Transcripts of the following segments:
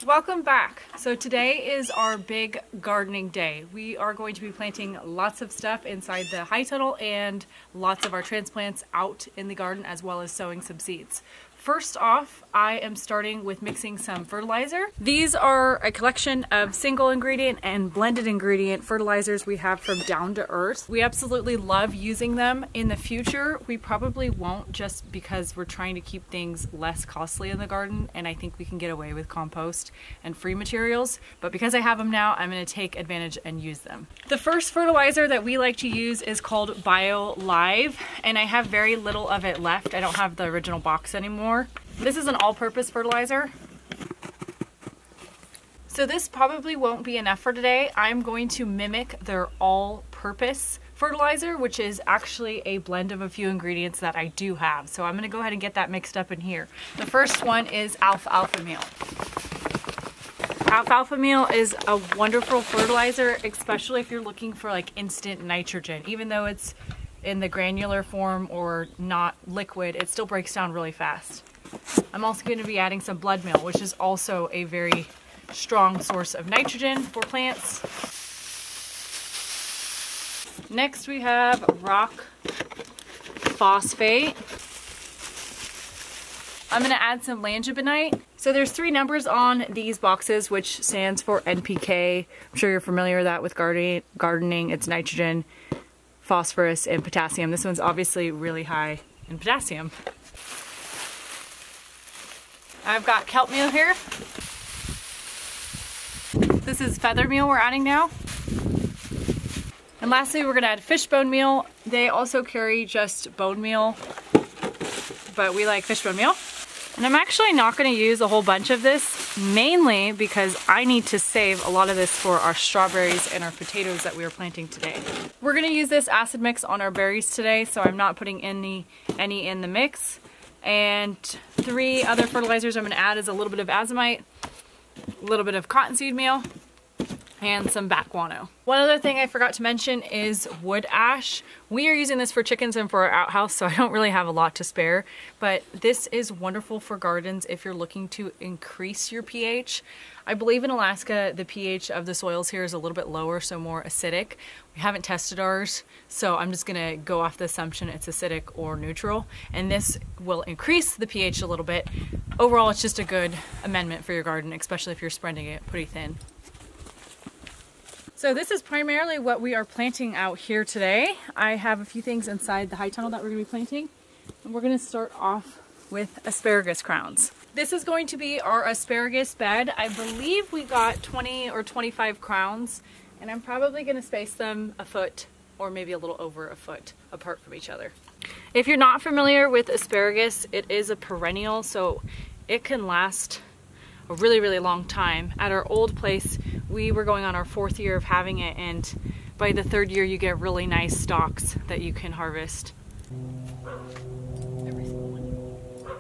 welcome back. So today is our big gardening day. We are going to be planting lots of stuff inside the high tunnel and lots of our transplants out in the garden, as well as sowing some seeds. First off, I am starting with mixing some fertilizer. These are a collection of single ingredient and blended ingredient fertilizers we have from Down to Earth. We absolutely love using them. In the future, we probably won't, just because we're trying to keep things less costly in the garden, and I think we can get away with compost and free materials. But because I have them now, I'm going to take advantage and use them. The first fertilizer that we like to use is called Bio Live, and I have very little of it left. I don't have the original box anymore. This is an all-purpose fertilizer. So this probably won't be enough for today. I'm going to mimic their all-purpose fertilizer, which is actually a blend of a few ingredients that I do have. So I'm going to go ahead and get that mixed up in here. The first one is Alfalfa Meal. Alfalfa Meal is a wonderful fertilizer, especially if you're looking for like instant nitrogen. Even though it's in the granular form or not liquid, it still breaks down really fast. I'm also going to be adding some blood meal, which is also a very strong source of nitrogen for plants. Next we have rock phosphate. I'm going to add some langibonite. So there's 3 numbers on these boxes, which stands for NPK. I'm sure you're familiar with that with gardening. It's nitrogen, phosphorus, and potassium. This one's obviously really high in potassium. I've got kelp meal here. This is feather meal we're adding now. And lastly, we're gonna add fishbone meal. They also carry just bone meal, but we like fishbone meal. And I'm actually not gonna use a whole bunch of this, mainly because I need to save a lot of this for our strawberries and our potatoes that we are planting today. We're gonna use this acid mix on our berries today, so I'm not putting any in the mix. And 3 other fertilizers I'm going to add is a little bit of azomite, a little bit of cottonseed meal, and some bat guano. One other thing I forgot to mention is wood ash. We are using this for chickens and for our outhouse, so I don't really have a lot to spare, but this is wonderful for gardens if you're looking to increase your pH. I believe in Alaska the pH of the soils here is a little bit lower, so more acidic. We haven't tested ours, so I'm just gonna go off the assumption it's acidic or neutral, and this will increase the pH a little bit. Overall, it's just a good amendment for your garden, especially if you're spreading it pretty thin. So this is primarily what we are planting out here today. I have a few things inside the high tunnel that we're going to be planting. And we're going to start off with asparagus crowns. This is going to be our asparagus bed. I believe we got 20 or 25 crowns, and I'm probably going to space them a foot or maybe a little over a foot apart from each other. If you're not familiar with asparagus, it is a perennial, so it can last a really, really long time. At our old place, we were going on our 4th year of having it, and by the 3rd year you get really nice stalks that you can harvest. Every single one.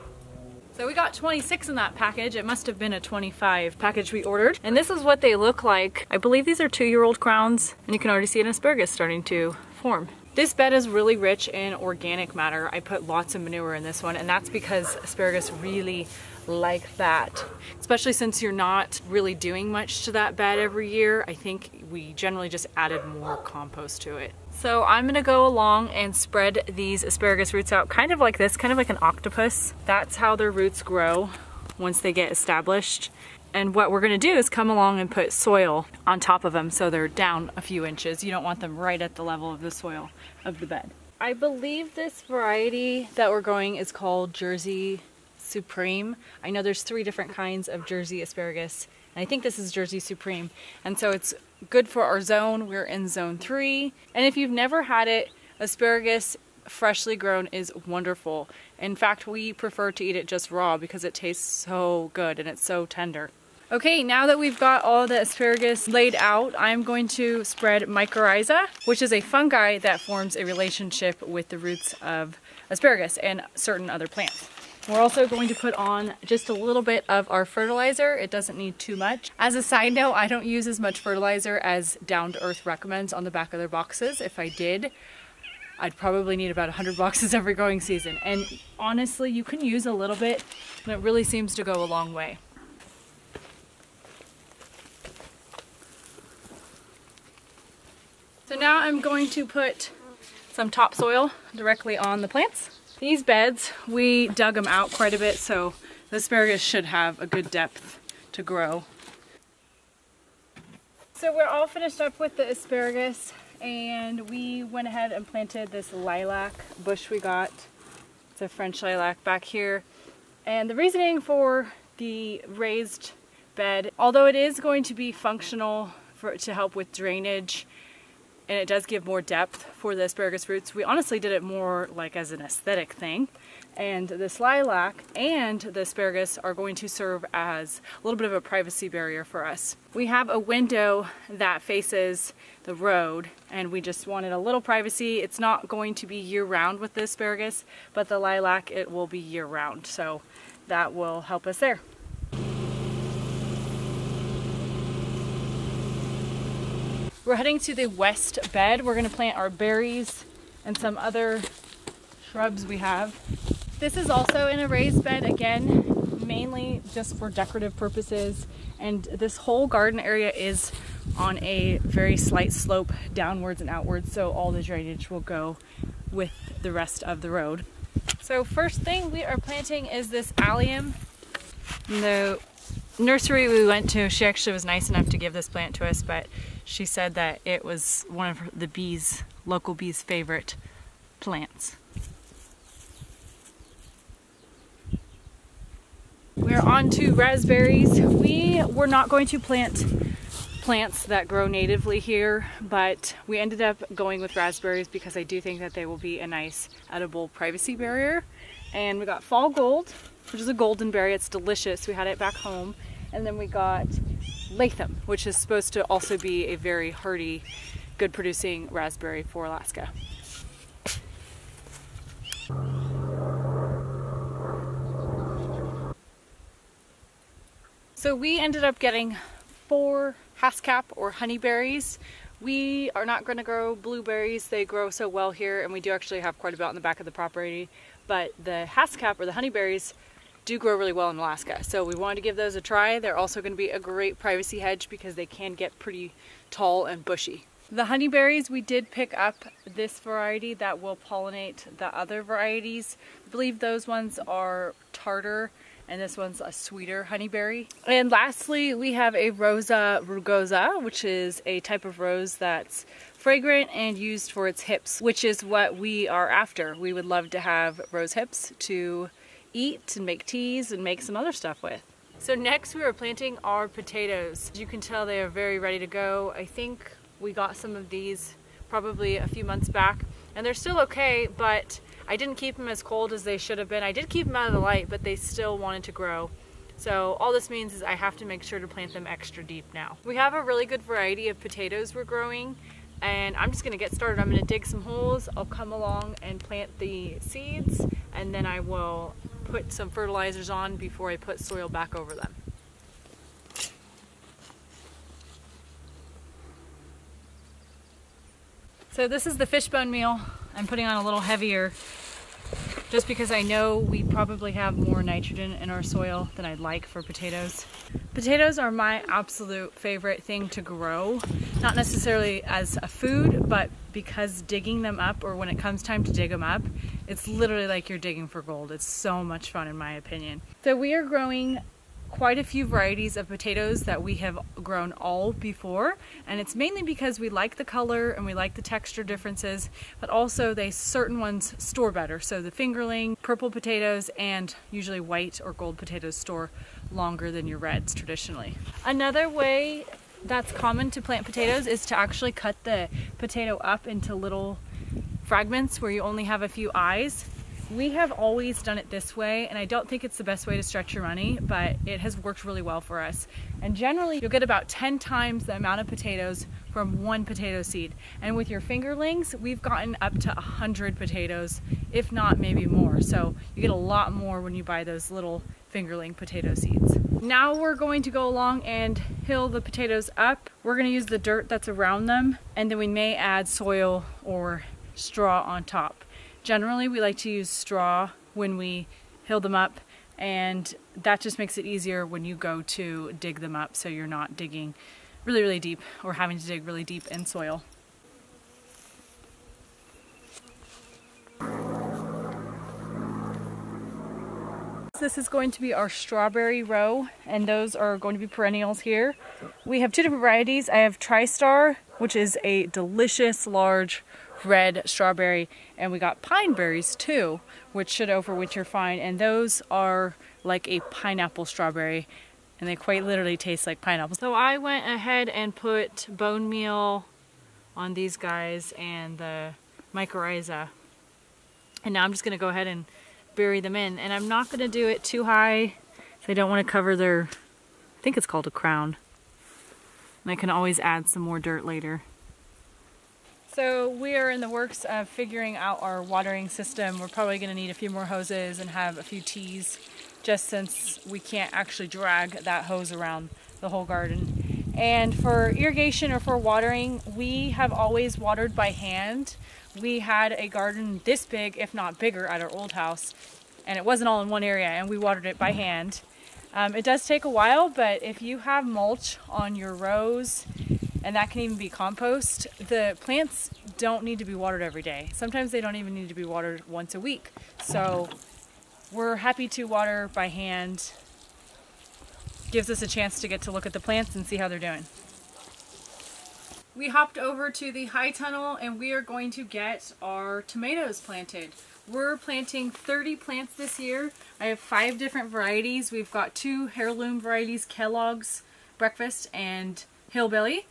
So we got 26 in that package. It must have been a 25 package we ordered. And this is what they look like. I believe these are 2-year-old crowns, and you can already see an asparagus starting to form. This bed is really rich in organic matter. I put lots of manure in this one, and that's because asparagus really like that. Especially since you're not really doing much to that bed every year, I think we generally just added more compost to it. So I'm gonna go along and spread these asparagus roots out kind of like this, kind of like an octopus. That's how their roots grow once they get established. And what we're gonna do is come along and put soil on top of them so they're down a few inches. You don't want them right at the level of the soil of the bed. I believe this variety that we're growing is called Jersey Supreme. I know there's 3 different kinds of Jersey asparagus, and I think this is Jersey Supreme. And so it's good for our zone. We're in zone 3. And if you've never had it, asparagus freshly grown is wonderful. In fact, we prefer to eat it just raw because it tastes so good and it's so tender. Okay, now that we've got all the asparagus laid out, I'm going to spread mycorrhiza, which is a fungi that forms a relationship with the roots of asparagus and certain other plants. We're also going to put on just a little bit of our fertilizer. It doesn't need too much. As a side note, I don't use as much fertilizer as Down to Earth recommends on the back of their boxes. If I did, I'd probably need about 100 boxes every growing season. And honestly, you can use a little bit, and it really seems to go a long way. So now I'm going to put some topsoil directly on the plants. These beds, we dug them out quite a bit, so the asparagus should have a good depth to grow. So we're all finished up with the asparagus, and we went ahead and planted this lilac bush we got. It's a French lilac back here. And the reasoning for the raised bed, although it is going to be functional to help with drainage, and it does give more depth for the asparagus roots, we honestly did it more like as an aesthetic thing. And this lilac and the asparagus are going to serve as a little bit of a privacy barrier for us. We have a window that faces the road, and we just wanted a little privacy. It's not going to be year-round with the asparagus, but the lilac, it will be year-round, so that will help us there. We're heading to the west bed. We're going to plant our berries and some other shrubs we have. This is also in a raised bed, again, mainly just for decorative purposes. And this whole garden area is on a very slight slope downwards and outwards, so all the drainage will go with the rest of the road. So first thing we are planting is this Allium. The nursery we went to, she actually was nice enough to give this plant to us, but she said that it was one of the local bees' favorite plants. We're on to raspberries. We were not going to plant plants that grow natively here, but we ended up going with raspberries because I do think that they will be a nice edible privacy barrier. And we got Fall Gold, which is a golden berry. It's delicious. We had it back home. And then we got Latham, which is supposed to also be a very hardy, good producing raspberry for Alaska. So we ended up getting 4 haskap or honeyberries. We are not going to grow blueberries. They grow so well here, and we do actually have quite a bit on the back of the property. But the haskap or the honeyberries do grow really well in Alaska, so we wanted to give those a try. They're also going to be a great privacy hedge because they can get pretty tall and bushy. The honeyberries, we did pick up this variety that will pollinate the other varieties. I believe those ones are tartar, and this one's a sweeter honeyberry. And lastly, we have a Rosa rugosa, which is a type of rose that's fragrant and used for its hips, which is what we are after. We would love to have rose hips to eat and make teas and make some other stuff with. So next we are planting our potatoes. As you can tell, they are very ready to go. I think we got some of these probably a few months back, and they're still okay, but I didn't keep them as cold as they should have been. I did keep them out of the light, but they still wanted to grow. So all this means is I have to make sure to plant them extra deep now. We have a really good variety of potatoes we're growing, and I'm just gonna get started. I'm gonna dig some holes. I'll come along and plant the seeds, and then I will put some fertilizers on before I put soil back over them. So this is the fishbone meal. I'm putting on a little heavier just because I know we probably have more nitrogen in our soil than I'd like for potatoes. Potatoes are my absolute favorite thing to grow, not necessarily as a food, but because digging them up, or when it comes time to dig them up, it's literally like you're digging for gold. It's so much fun in my opinion. So we are growing quite a few varieties of potatoes that we have grown all before, and it's mainly because we like the color and we like the texture differences, but also certain ones store better. So the fingerling, purple potatoes, and usually white or gold potatoes store longer than your reds traditionally. Another way that's common to plant potatoes is to actually cut the potato up into little fragments where you only have a few eyes. We have always done it this way, and I don't think it's the best way to stretch your money, but it has worked really well for us. And generally, you'll get about 10 times the amount of potatoes from one potato seed. And with your fingerlings, we've gotten up to 100 potatoes, if not maybe more. So you get a lot more when you buy those little fingerling potato seeds. Now we're going to go along and hill the potatoes up. We're going to use the dirt that's around them, and then we may add soil or straw on top. Generally, we like to use straw when we hill them up, and that just makes it easier when you go to dig them up, so you're not digging really, really deep or having to dig really deep in soil. This is going to be our strawberry row, and those are going to be perennials here. We have two different varieties. I have TriStar, which is a delicious large red strawberry, and we got pine berries too, which should overwinter fine, and those are like a pineapple strawberry, and they quite literally taste like pineapple. So I went ahead and put bone meal on these guys and the mycorrhiza, and now I'm just going to go ahead and bury them in, and I'm not going to do it too high, so I don't want to cover their, I think it's called a crown, and I can always add some more dirt later. So we are in the works of figuring out our watering system. We're probably going to need a few more hoses and have a few tees, just since we can't actually drag that hose around the whole garden. And for irrigation or for watering, we have always watered by hand. We had a garden this big, if not bigger, at our old house, and it wasn't all in one area, and we watered it by hand. It does take a while, but if you have mulch on your rows, and that can even be compost, the plants don't need to be watered every day. Sometimes they don't even need to be watered once a week. So we're happy to water by hand. Gives us a chance to get to look at the plants and see how they're doing. We hopped over to the high tunnel, and we are going to get our tomatoes planted. We're planting 30 plants this year. I have 5 different varieties. We've got 2 heirloom varieties, Kellogg's Breakfast and Hillbilly.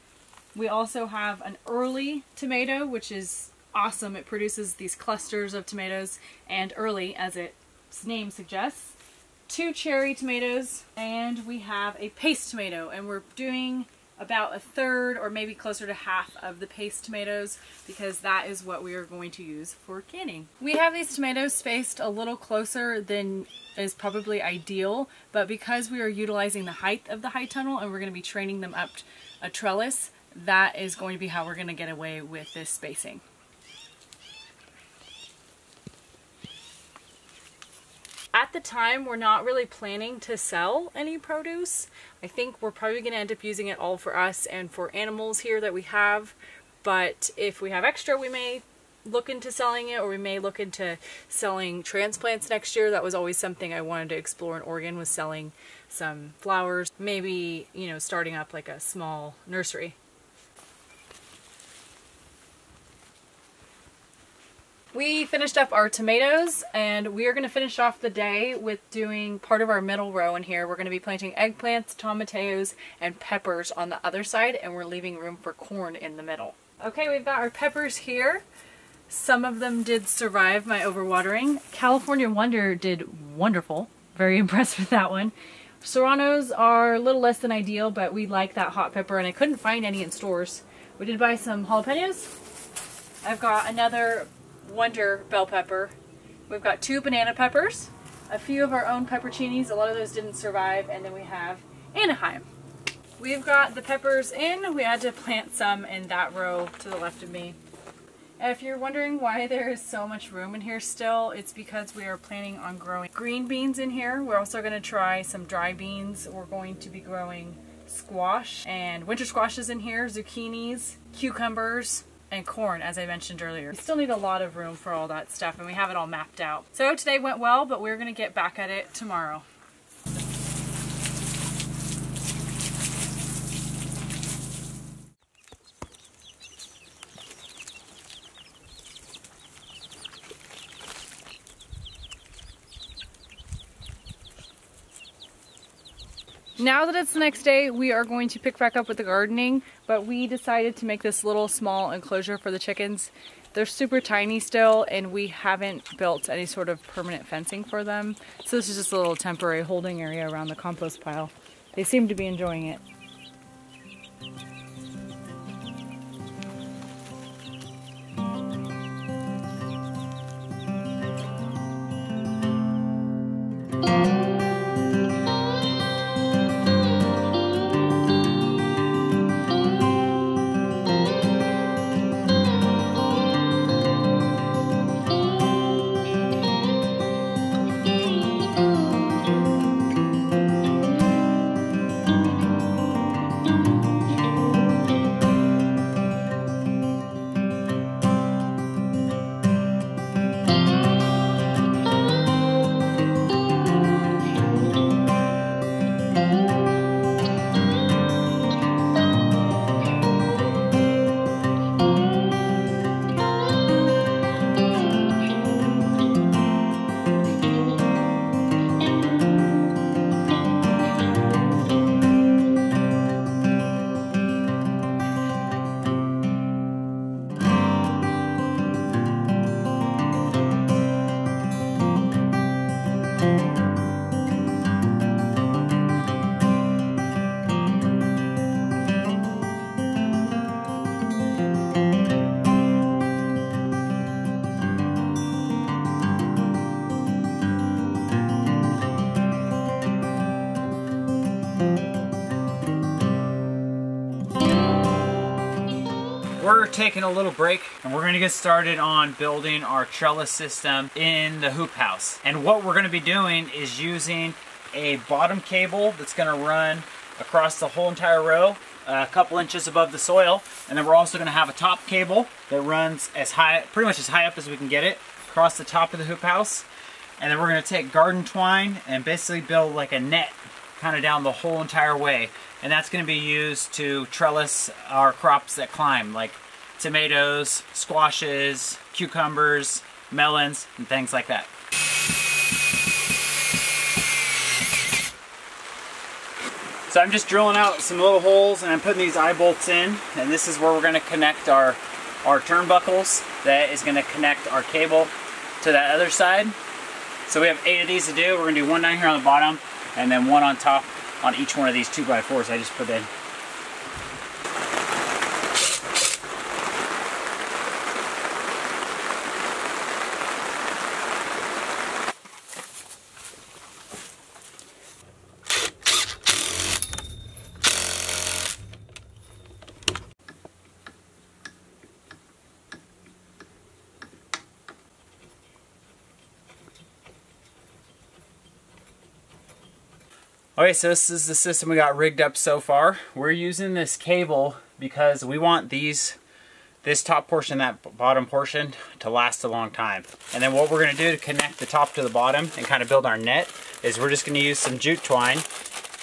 We also have an early tomato, which is awesome. It produces these clusters of tomatoes, and early, as its name suggests. 2 cherry tomatoes, and we have a paste tomato, and we're doing about a third or maybe closer to half of the paste tomatoes, because that is what we are going to use for canning. We have these tomatoes spaced a little closer than is probably ideal, but because we are utilizing the height of the high tunnel and we're going to be training them up a trellis, that is going to be how we're going to get away with this spacing. At the time, we're not really planning to sell any produce. I think we're probably going to end up using it all for us and for animals here that we have. But if we have extra, we may look into selling it, or we may look into selling transplants next year. That was always something I wanted to explore in Oregon, was selling some flowers. Maybe, you know, starting up like a small nursery. We finished up our tomatoes, and we are going to finish off the day with doing part of our middle row in here. We're going to be planting eggplants, tomatillos, and peppers on the other side, and we're leaving room for corn in the middle. Okay, we've got our peppers here. Some of them did survive my overwatering. California Wonder did wonderful. Very impressed with that one. Serranos are a little less than ideal, but we like that hot pepper, and I couldn't find any in stores. We did buy some jalapenos. I've got another Wonder bell pepper. We've got 2 banana peppers, a few of our own pepperoncinis. A lot of those didn't survive, and then we have Anaheim. We've got the peppers in. We had to plant some in that row to the left of me. And if you're wondering why there is so much room in here still, it's because we are planning on growing green beans in here. We're also going to try some dry beans. We're going to be growing squash and winter squashes in here, zucchinis, cucumbers, and corn, as I mentioned earlier. We still need a lot of room for all that stuff, and we have it all mapped out. So today went well, but we're going to get back at it tomorrow. Now that it's the next day, we are going to pick back up with the gardening, but we decided to make this little small enclosure for the chickens. They're super tiny still, and we haven't built any sort of permanent fencing for them. So this is just a little temporary holding area around the compost pile. They seem to be enjoying it. we're taking a little break and we're gonna get started on building our trellis system in the hoop house. And what we're gonna be doing is using a bottom cable that's gonna run across the whole entire row, a couple inches above the soil. And then we're also gonna have a top cable that runs as high, pretty much as high up as we can get it, across the top of the hoop house. And then we're gonna take garden twine and basically build like a net kind of down the whole entire way. And that's gonna be used to trellis our crops that climb, like tomatoes, squashes, cucumbers, melons, and things like that. So I'm just drilling out some little holes and I'm putting these eye bolts in, and this is where we're gonna connect our turnbuckles. That is gonna connect our cable to that other side. So we have 8 of these to do. We're gonna do one down here on the bottom and then one on top on each one of these 2x4s I just put in. Okay, so this is the system we got rigged up so far. We're using this cable because we want this top portion, that bottom portion, to last a long time. And then what we're gonna do to connect the top to the bottom and kind of build our net is we're just gonna use some jute twine.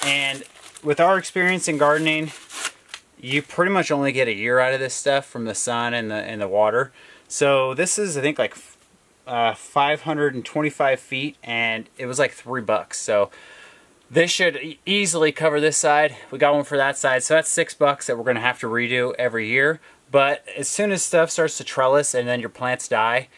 And with our experience in gardening, you pretty much only get a year out of this stuff from the sun and the water. So this is, I think, like 525 feet, and it was like $3. So this should easily cover this side. We got one for that side, so that's $6 that we're gonna have to redo every year. But as soon as stuff starts to trellis and then your plants die,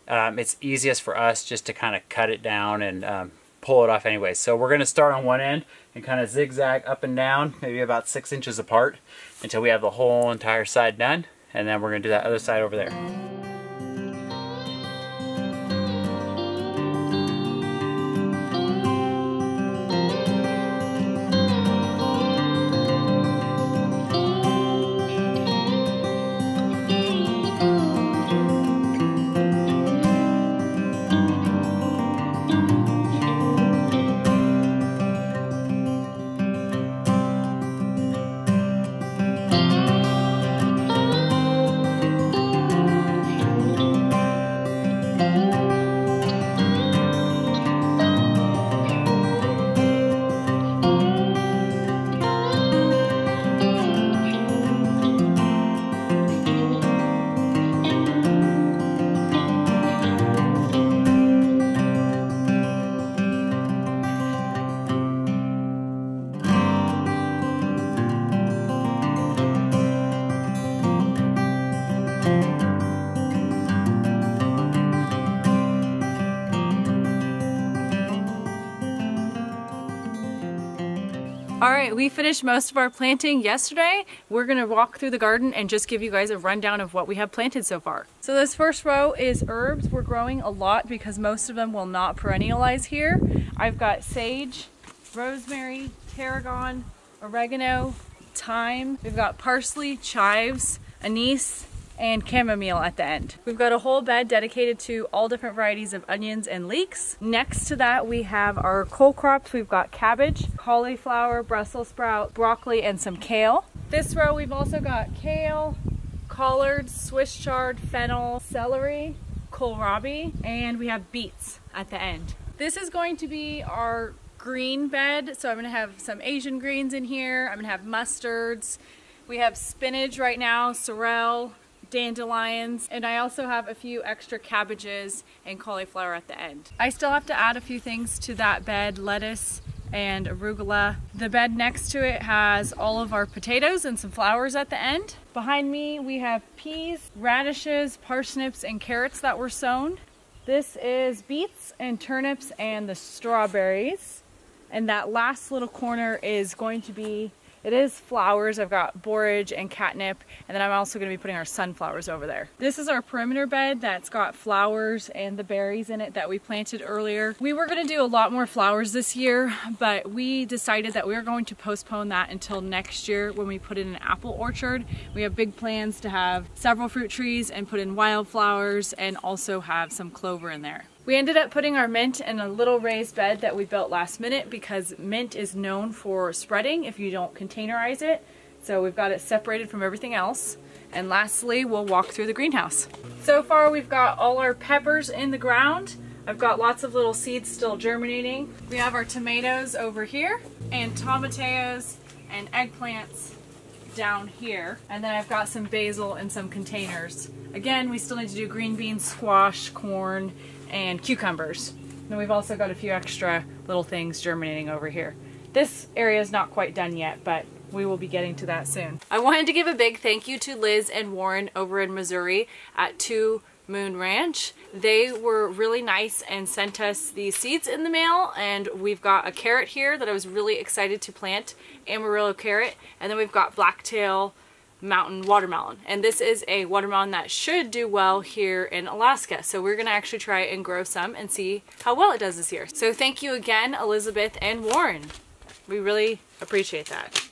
it's easiest for us just to kind of cut it down and pull it off anyway. So we're gonna start on one end and kind of zigzag up and down, maybe about 6 inches apart, until we have the whole entire side done. And then we're gonna do that other side over there. Alright, we finished most of our planting yesterday. We're gonna walk through the garden and just give you guys a rundown of what we have planted so far. So this first row is herbs. We're growing a lot because most of them will not perennialize here. I've got sage, rosemary, tarragon, oregano, thyme. We've got parsley, chives, anise, and chamomile at the end. We've got a whole bed dedicated to all different varieties of onions and leeks. Next to that we have our cole crops. We've got cabbage, cauliflower, Brussels sprout, broccoli, and some kale. This row we've also got kale, collards, Swiss chard, fennel, celery, kohlrabi, and we have beets at the end. This is going to be our green bed, so I'm gonna have some Asian greens in here. I'm gonna have mustards. We have spinach right now, sorrel, dandelions, and I also have a few extra cabbages and cauliflower at the end. I still have to add a few things to that bed, lettuce and arugula. The bed next to it has all of our potatoes and some flowers at the end. Behind me we have peas, radishes, parsnips, and carrots that were sown. This is beets and turnips and the strawberries. And that last little corner is going to be It is flowers. I've got borage and catnip, and then I'm also going to be putting our sunflowers over there. This is our perimeter bed that's got flowers and the berries in it that we planted earlier. We were going to do a lot more flowers this year, but we decided that we were going to postpone that until next year when we put in an apple orchard. We have big plans to have several fruit trees and put in wildflowers and also have some clover in there. We ended up putting our mint in a little raised bed that we built last minute because mint is known for spreading if you don't containerize it. So we've got it separated from everything else. And lastly, we'll walk through the greenhouse. So far we've got all our peppers in the ground. I've got lots of little seeds still germinating. We have our tomatoes over here and tomatillos and eggplants down here. And then I've got some basil in some containers. Again, we still need to do green beans, squash, corn, and cucumbers. Then we've also got a few extra little things germinating over here. This area is not quite done yet, but we will be getting to that soon. I wanted to give a big thank you to Liz and Warren over in Missouri at 2 Moon Ranch. They were really nice and sent us the seeds in the mail, and we've got a carrot here that I was really excited to plant, Amarillo Carrot, and then we've got blacktail mountain watermelon, and this is a watermelon that should do well here in Alaska, so we're gonna actually try and grow some and see how well it does this year. So thank you again, Elizabeth and Warren. We really appreciate that.